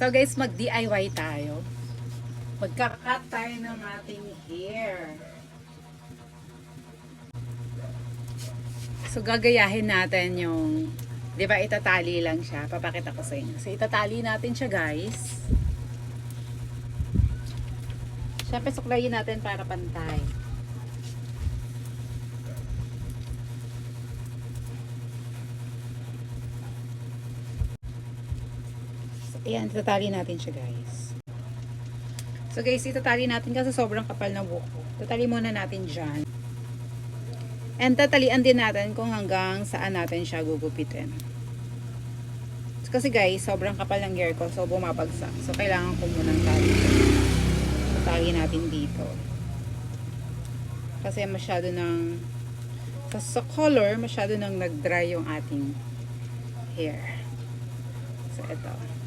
So guys, mag-DIY tayo. Magka-cut tayo ng ating hair. So gagayahin natin yung, 'di ba, itatali lang siya. Papakita ko sa inyo. So itatali natin siya, guys. Siyempre suklayin natin para pantay. Ayan, itatali natin siya, guys. So guys, itatali natin kasi sobrang kapal na buhok ko. Tatali muna natin dyan. And tatalian din natin kung hanggang saan natin siya gugupitin. Kasi guys, sobrang kapal ng hair ko. So bumabagsak. So kailangan ko munang tali. Tatali natin dito. Kasi masyado ng sa color, masyado nang nag-dry yung ating hair. So ito.